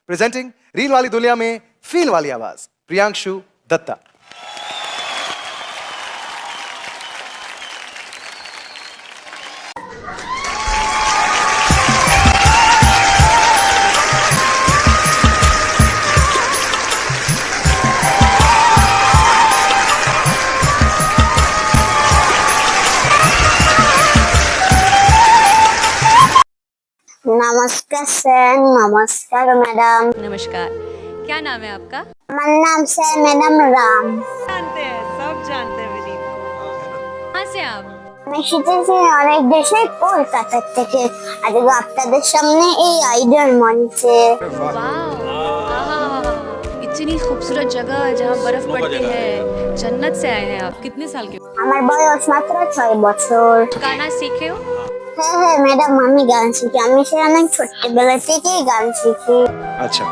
Presenting reel वाली दुनिया में फील वाली आवाज, प्रियांशु दत्ता। नमस्कार सर, नमस्कार मैडम। नमस्कार, क्या नाम है आपका? मेरा नाम से मैडम राम। जानते हैं, सब जानते हैं विनीत को। कहाँ से आप? আমি শিখেছি অনেক দেশে কলকাতা থেকে। আজকে আপনাদের সামনে এই আইডিয়ার মঞ্চে। इतनी खूबसूरत जगह जहाँ बर्फ पड़ती है, जन्नत से आए हैं आप। कितने साल के? আমার বয়স মাত্র 6 বছর। गाना सीखे हो? হ্যাঁ হ্যাঁ ম্যাডাম, আমি গান শিখি। আমি সে অনেক ছোটবেলা থেকেই গান শিখি। अच्छा,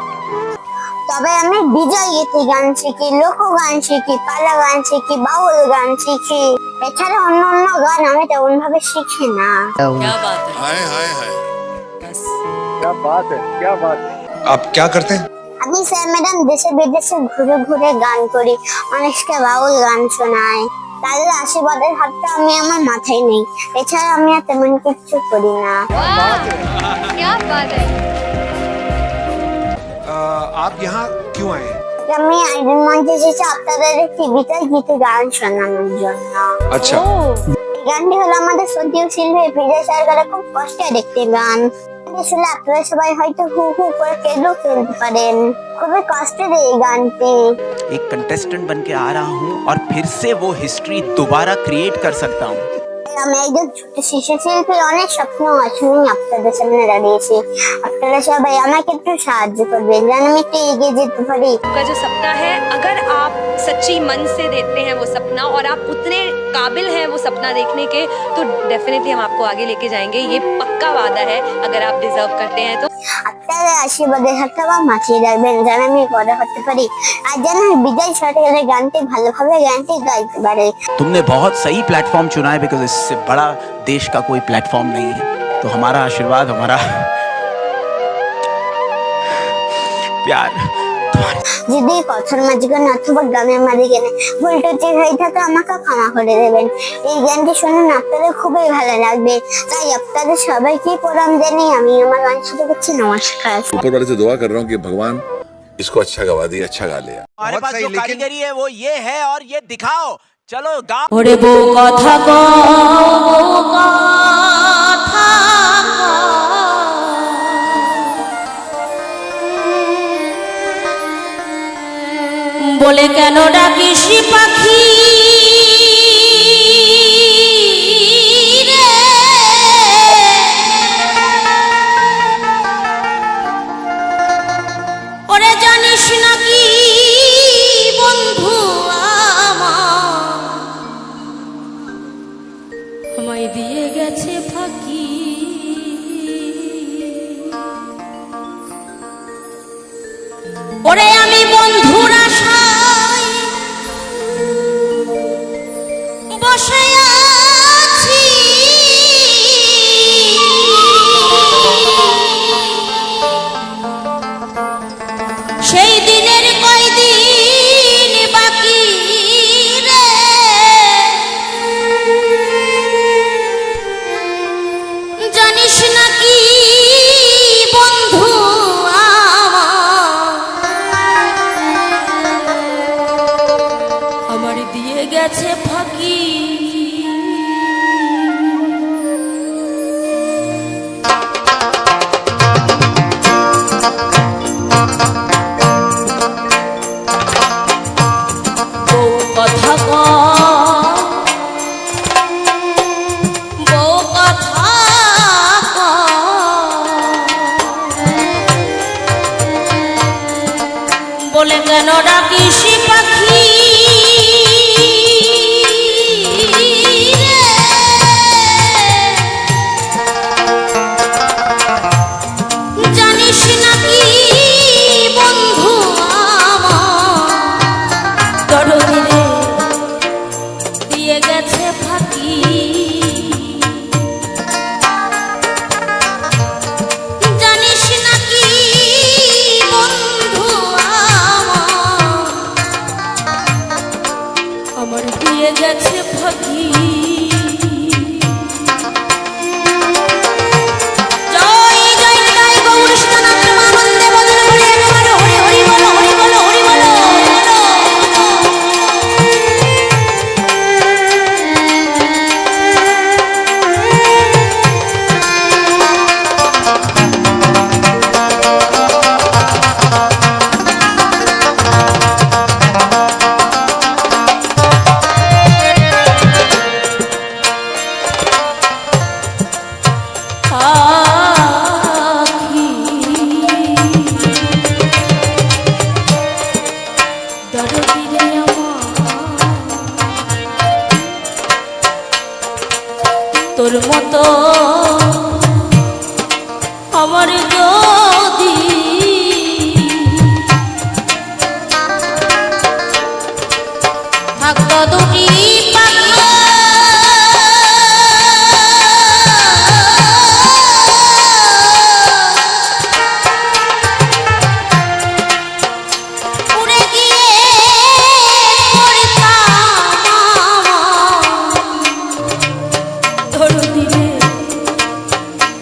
তবে আমি বিজয় গীতি গান শিখি, লোক গান শিখি, পালা গান শিখি, বাউল গান শিখি। এছাড়া অন্য অন্য গান আমি তেমন ভাবে শিখি না। क्या बात है। हाय हाय हाय बस क्या बात है, क्या बात है। आप क्या करते हैं? আমি স্যার ম্যাডাম দেশে বিদেশে ঘুরে ঘুরে গান করি, অনেককে বাউল গান শোনাই। তাদের আশীর্বাদের হাতটা আমি আমার মাথায় নেই। এছাড়া আমি আর তেমন কিছু করি না। क्या बात है। आप यहाँ क्यों आए हैं? আমি আইডেন মঞ্চে এসেছি আপনাদের টিভিতে গীতে গান শোনানোর জন্য। अच्छा, এই গানটি হলো আমাদের সত্যিও শিল্পী বিজয় সরকারের খুব কষ্টের একটি গান। আসলে আপনারা সবাই হয়তো হু হু করে কেঁদেও ফেলতে পারেন। খুবই কষ্টের এই গানটি। एक कंटेस्टेंट बन के आ रहा हूँ और फिर से वो हिस्ट्री दोबारा क्रिएट कर सकता हूँ। আমি একজন ছোট শিশু শিল্পীর অনেক স্বপ্ন আছে, আমি আপনাদের সামনে দাঁড়িয়েছি। আপনারা সবাই আমাকে একটু সাহায্য করবেন যেন আমি একটু এগিয়ে যেতে পারি। आपका जो सपना है, अगर आप सच्ची मन से देखते हैं वो सपना और आप उतने काबिल हैं वो सपना देखने के, तो डेफिनेटली हम आपको आगे लेके जाएंगे। ये पक्का वादा है, अगर आप डिजर्व करते हैं तो। আপনারা আশীর্বাদের হাতটা আমার মাথায় রাখবেন যেন আমি বড় হতে পারি, আর যেন বিজয় সরকারের গানটি ভালোভাবে গানটি গাইতে পারে। तुमने बहुत सही प्लेटफॉर्म चुना है, बिकॉज इससे बड़ा देश का कोई प्लेटफॉर्म नहीं है। तो हमारा आशीर्वाद, हमारा प्यार যদি কথার মাঝখানে অথবা গানের মাঝখানে ভুল ত্রুটি হয়ে থাকে আমাকে ক্ষমা করে দেবেন। এই গানটি শুনুন, আপনাদের খুবই ভালো লাগবে। তাই আপনাদের সবাইকে প্রণাম জানিয়ে আমি আমার গান শুরু করছি। নমস্কার। ऊपर वाले से दुआ कर रहा हूँ कि भगवान इसको अच्छा गवा दिया, अच्छा गा लिया। हमारे पास जो कारीगरी है वो ये है, और ये दिखाओ। चलो गाओ। ওরে বউ কথা বলে কেন ডাকিস পাখি রে? ওরে জানিস নাকি বন্ধু আমায় দিয়ে গেছে ফাঁকি। ওরে আমি বন্ধুর আশায় বসে আছি, সেই দিনের কয়দিন বাকি রে? জানিস নাকি বন্ধু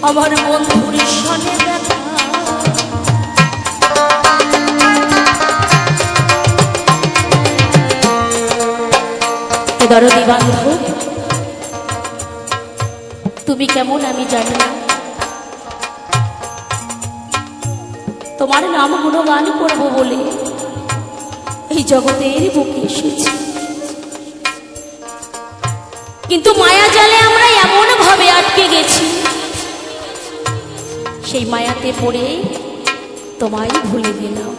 আমার বন্ধুর সনে দেখা। দরদি বান্ধব, তুমি কেমন আমি জানি না, তোমার নাম গুণগান করব বলে এই জগতের বুকে এসেছি। কিন্তু মায়া জালে আমরা এমন ভাবে আটকে গেছি, সেই মায়াতে পড়ে তোমায় ভুলে গেলাম।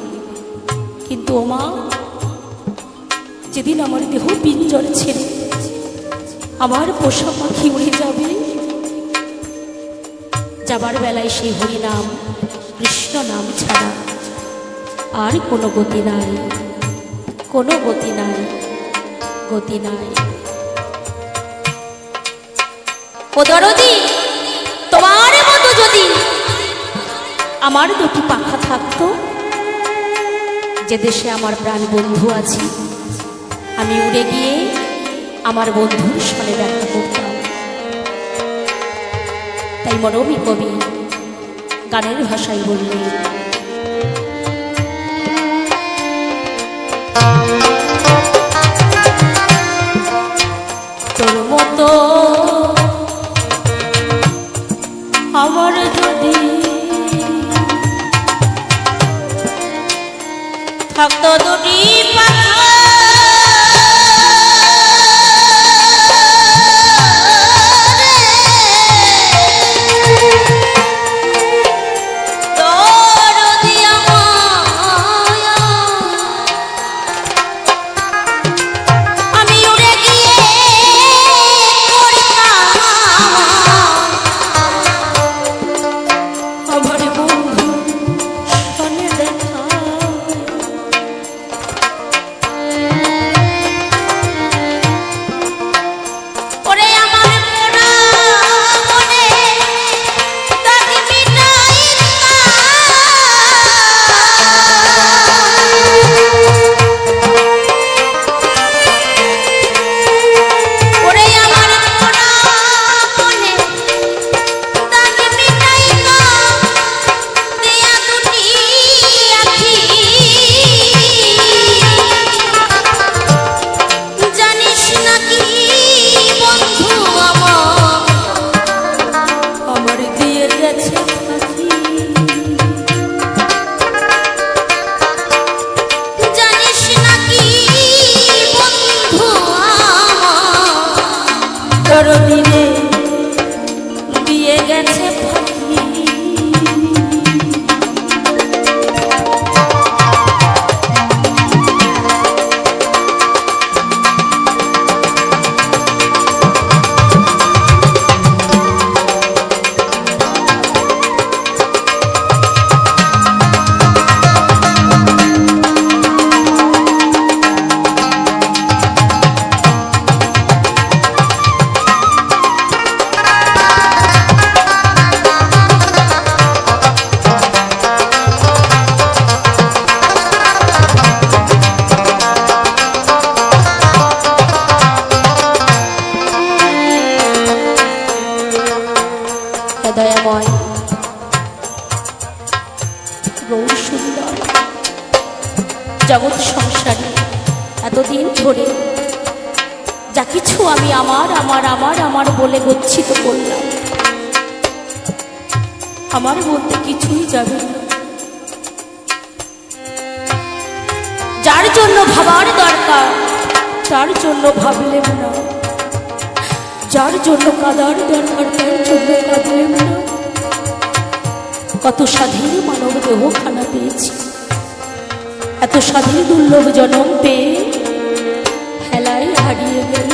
কিন্তু ওমা, যেদিন আমার দেহ পিঞ্জর ছেড়ে আমার পোষা পাখি উড়ে যাবে, যাবার বেলায় সেই হরি নাম কৃষ্ণ নাম ছাড়া আর কোনো গতি নাই, কোনো গতি নাই, গতি নাই। ও দরদি, তোমার মতো যদি আমার দুটি পাখা থাকতো, যে দেশে আমার প্রাণ বন্ধু আছে, আমি উড়ে গিয়ে আমার বন্ধুর সঙ্গে দেখা করতাম। তাই মরমী কবি গানের ভাষায় বললেন, তোর মতো আমার যদি থাকতো দুটি পাখা, দিনে দিয়ে গেছে ফাঁকি। দয়াময় গৌর সুন্দর জগৎ সংসারে এতদিন ধরে যা কিছু আমি আমার আমার আমার আমার বলে গচ্ছিত করলাম, আমার বলতে কিছুই যাবে না। যার জন্য ভাবার দরকার তার জন্য ভাবলেন না, যার জন্য কাদার দরকার তার জন্য কাঁদলেন না। কত স্বাধীন মানব দেহ খানা পেয়েছি, এত স্বাধীন দুর্লভ জনম পেয়ে হেলায় হারিয়ে গেল।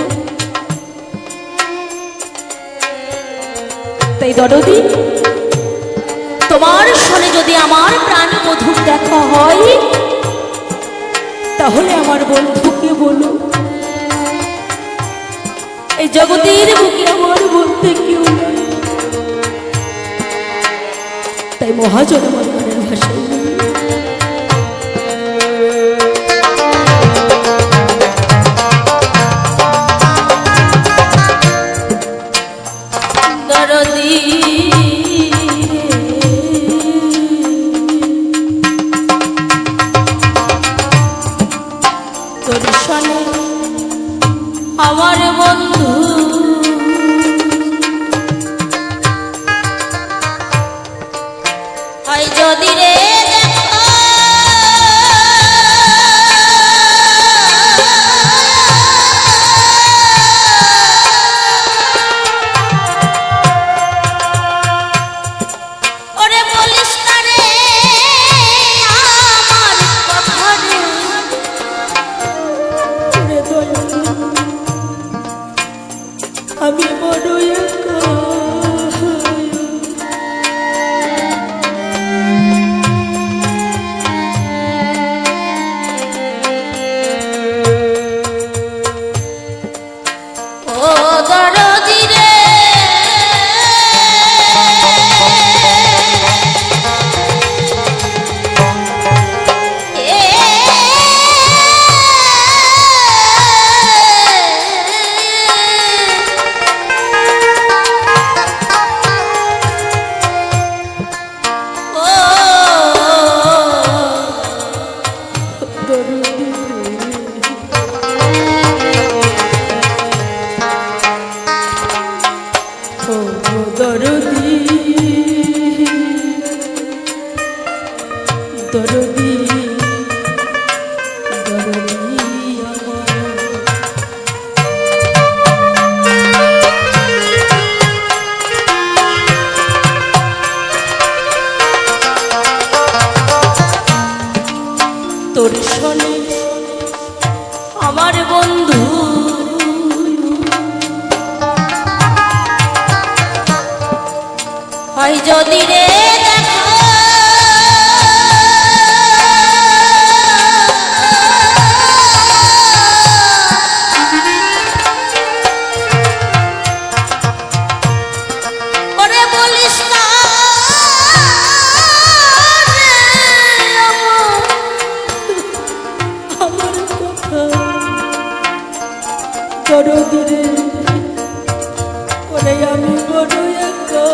তাই দরদি, তোমার সনে যদি আমার প্রাণ মধুর দেখা হয়, তাহলে আমার বন্ধুকে বলো, এই জগতের বুকে আমার বলতে কেউ নাই। তাই মহাজন আমার গানের ভাষায় দরদি দরদিরে দেখো ওরে বলিস না রে আমার কথা রে ওরে দয়াল আমি বড় একা ও দরদি রে দরদি দরদি দরদি তোর শোনে আমার বন্ধু হয় যদি রে দেখো ওরে বলিস না রে আমার কথা দরদি রে ওরে আমি বড় একা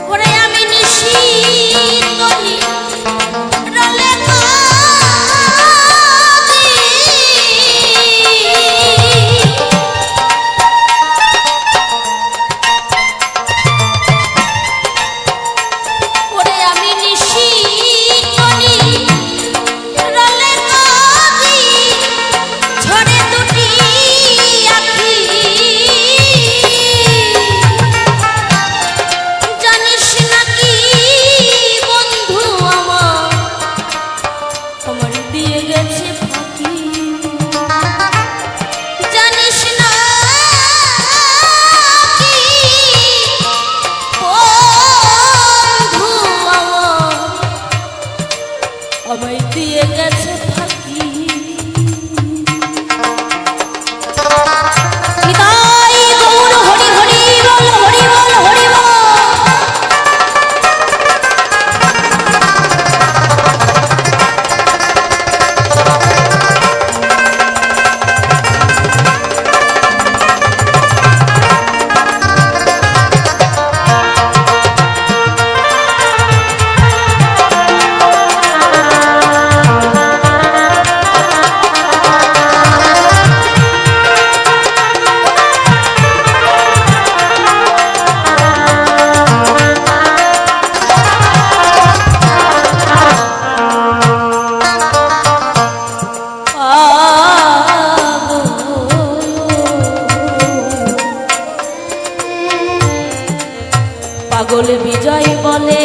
ওরে আমি নিশি করি রলে কাঁদি ওরে আমি নিশি করি রলে কাঁদি ঝরে দুটি আখি জানিস নাকি বন্ধু আমার দিয়ে গেছে ফাঁকি জানিস না কি বন্ধু আমায় দিয়ে গেছে ফাঁকি নিতাই গৌর হরি হরি বল হরি বল হরি বল পাগল বিজয় বলে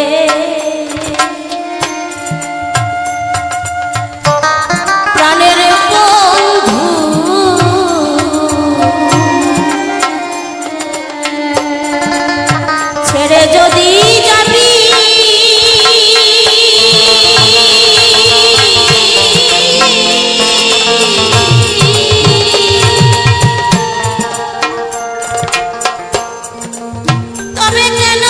প্রাণের বন্ধু ছেড়ে যদি যাবি তবে কেন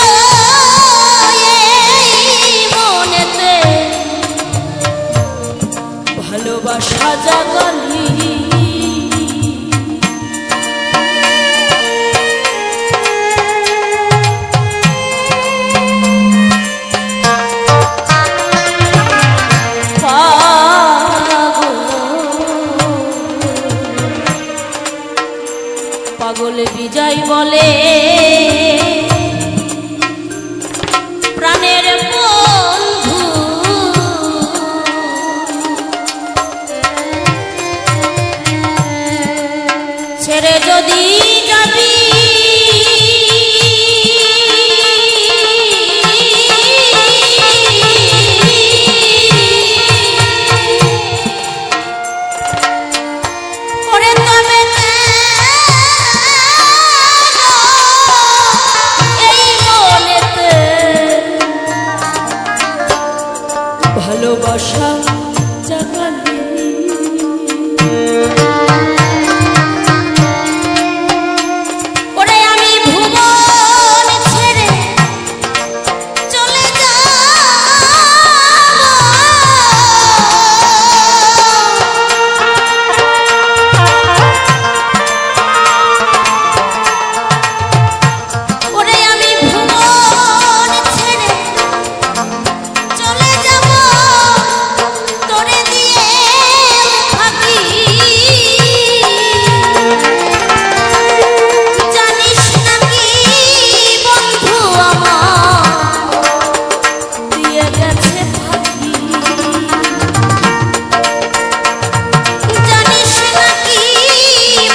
পাগল বিজয় বলে প্রাণের বন্ধু ছেড়ে যদি যাবি ওরে তবে এই মনেতে ভালোবাসা জাগালি ওরে আমি ভুবন ছেড়ে চলে যাব ওরে আমি ভুবন ছেড়ে চলে যাব তোরে দিয়ে থাকি জানিস নাকি বন্ধু আমার দিয়ে গেছে ফাঁকি জানিস নাকি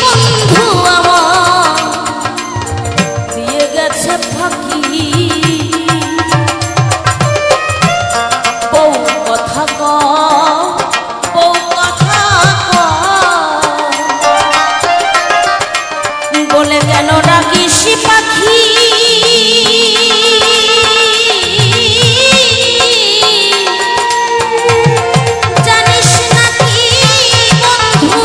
বন্ধু আমার দিয়ে গেছে ফাঁকি বউ কথা কও বউ কথা কও বলে কেন ডাকিস পাখি জানিস নাকি বন্ধু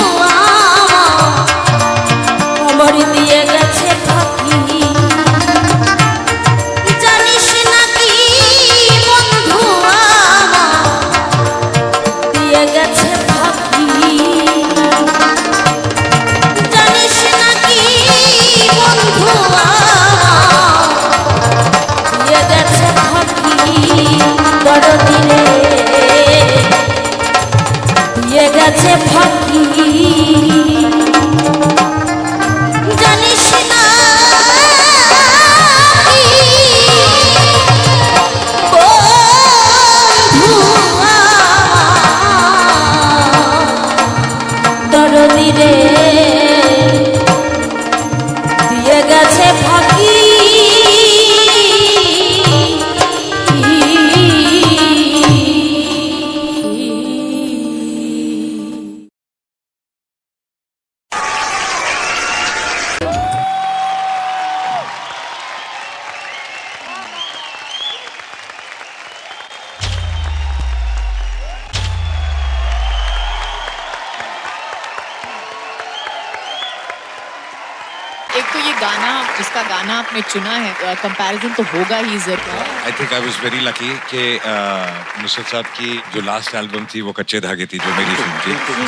আমার দিয়ে গেছে ফাঁকি জানিস নাকি বন্ধু দিয়ে গেছে ফাঁকি জানিস নাকি বন্ধু দিয়ে গেছে ফাঁকি বড় দিনে দিয়ে গেছে ফাঁকি জানিস না বন্ধু দরদি রে দিয়ে গেছে ফাঁকি एक तो ये गाना जिसका गाना आपने चुना है कंपैरिजन तो होगा ही जरूर I think I was very lucky कि नुसरत साहब की जो लास्ट एल्बम थी वो कच्चे धागे थी जो मेरी फिल्म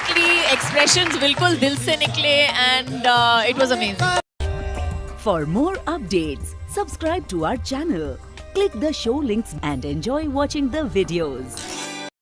थी एक्सप्रेशंस बिल्कुल दिल से निकले and it was amazing For more updates, subscribe to our channel, click the show links and enjoy watching the videos.